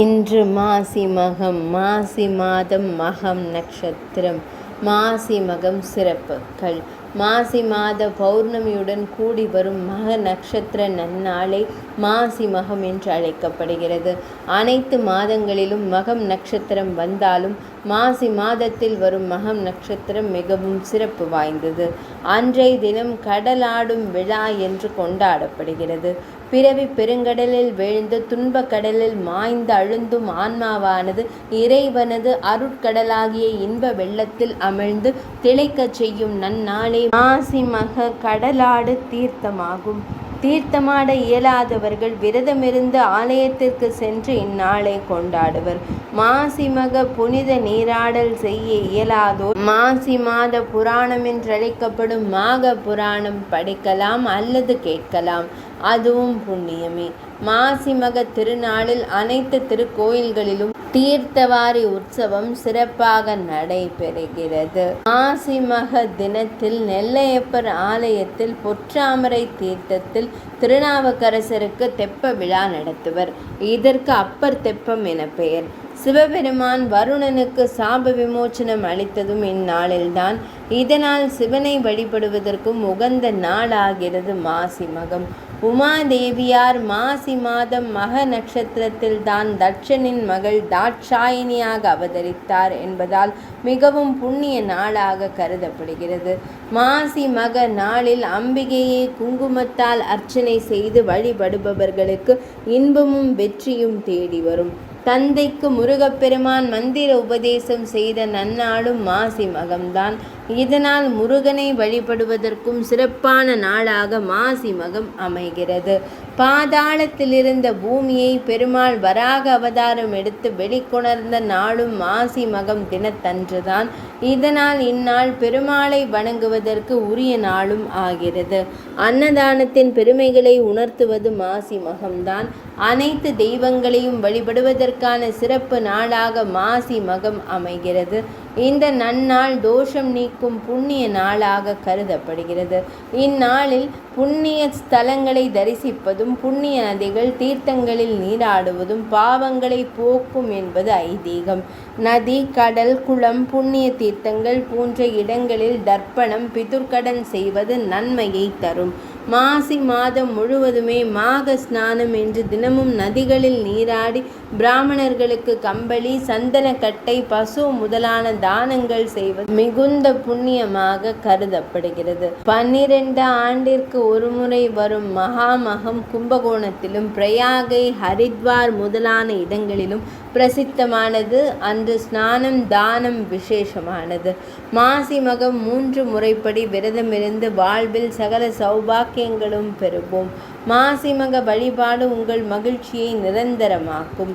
இன்று மாசி மகம். மாசி மாதம் மகம் நட்சத்திரம். மாசி மகம் சிறப்புகள். மாசி மாத பௌர்ணமியுடன் கூடி வரும் மக நட்சத்திர நன்னாளை மாசி மகம் என்று அழைக்கப்படுகிறது. அனைத்து மாதங்களிலும் மகம் நட்சத்திரம் வந்தாலும் மாசி மாதத்தில் வரும் மகம் நட்சத்திரம் மிகவும் சிறப்பு வாய்ந்தது. அன்றைய தினம் கடலாடும் விழா என்று கொண்டாடப்படுகிறது. பிறவி பெருங்கடலில் வீழ்ந்து துன்பக் கடலில் மாய்ந்து அழுந்தும் ஆன்மாவானது இறைவனது அருட்கடலாகிய இன்ப வெள்ளத்தில் அமிழ்ந்து திளைக்கச் செய்யும் நன்னாளே மாசி மக கடலாடு தீர்த்தமாகும். தீர்த்தமாட இயலாதவர்கள் விரதமிருந்து ஆலயத்திற்கு சென்று இந்நாளை கொண்டாடுவர். மாசி மக புனித நீராடல் செய்ய இயலாதோர் மாசி மாத புராணம் என்றழைக்கப்படும் மாக புராணம் படிக்கலாம் அல்லது கேட்கலாம். அதுவும் புண்ணியமே. மாசி மக திருநாளில் அனைத்து திருக்கோயில்களிலும் தீர்த்தவாரி உற்சவம் சிறப்பாக நடைபெறுகிறது. மாசி மக தினத்தில் நெல்லையப்பர் ஆலயத்தில் பொற்றாமரை தீர்த்தத்தில் திருநாவுக்கரசருக்கு தெப்ப விழா நடத்துவர். இதற்கு அப்பர் தெப்பம் என பெயர். சிவபெருமான் வருணனுக்கு சாப விமோச்சனம் அளித்ததும் இந்நாளில்தான். இதனால் சிவனை வழிபடுவதற்கும் உகந்த நாளாகிறது மாசி மகம். உமாதேவியார் மாசி மாதம் மக நட்சத்திரத்தில் தான் தட்சனின் மகள் தாட்சாயினியாக அவதரித்தார் என்பதால் மிகவும் புண்ணிய நாளாக கருதப்படுகிறது. மாசி மக நாளில் அம்பிகையை குங்குமத்தால் அர்ச்சனை செய்து வழிபடுபவர்களுக்கு இன்பமும் வெற்றியும் தேடி வரும். தந்தைக்கு முருகப்பெருமான் மந்திர உபதேசம் செய்த நன்னாளும் மாசி மகம்தான். இதனால் முருகனை வழிபடுவதற்கும் சிறப்பான நாளாக மாசி மகம் அமைகிறது. பாதாளத்திலிருந்த பூமியை பெருமாள் வராக அவதாரம் எடுத்து வெளிக்கொணர்ந்த நாளும் மாசி மகம் தினத்தன்றுதான். இதனால் இந்நாள் பெருமாளை வணங்குவதற்கு உரிய நாளும் ஆகிறது. அன்னதானத்தின் பெருமைகளை உணர்த்துவது மாசி மகம்தான். அனைத்து தெய்வங்களையும் வழிபடுவதற்கான சிறப்பு நாளாக மாசி மகம் அமைகிறது. இந்த நன்னாள் தோஷம் நீக்கும் புண்ணிய நாளாக கருதப்படுகிறது. இந்நாளில் புண்ணிய ஸ்தலங்களை தரிசிப்பதும் புண்ணிய நதிகள் தீர்த்தங்களில் நீராடுவதும் பாவங்களை போக்கும் என்பது ஐதீகம். நதி, கடல், குளம், புண்ணிய தீர்த்தங்கள் போன்ற இடங்களில் தர்ப்பணம் பிதுர்க்கடன் செய்வது நன்மையை தரும். மாசி மாதம் முழுவதுமே மாக ஸ்நானம் என்று தினமும் நதிகளில் நீராடி பிராமணர்களுக்கு கம்பளி, சந்தனக்கட்டை, பசு முதலான தானங்கள் செய்வது மிகுந்த புண்ணியமாக கருதப்படுகிறது. 12 ஆண்டிற்கு ஒருமுறை வரும் மகாமகம் கும்பகோணத்திலும் பிரயாகை, ஹரித்வார் முதலான இடங்களிலும் பிரசித்தமானது. அன்று ஸ்நானம் தானம் விசேஷமானது. மாசி மகம் 3 முறைப்படி விரதமிருந்து வாழ்வில் சகல சௌபாக்கியங்களும் பெறுவோம். மாசி மக வழிபாடு உங்கள் மகிழ்ச்சியை நிரந்தரமாக்கும்.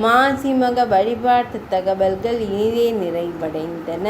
மாசி மக வழிபாட்டு தகவல்கள் இனிதே நிறைவடைந்தன.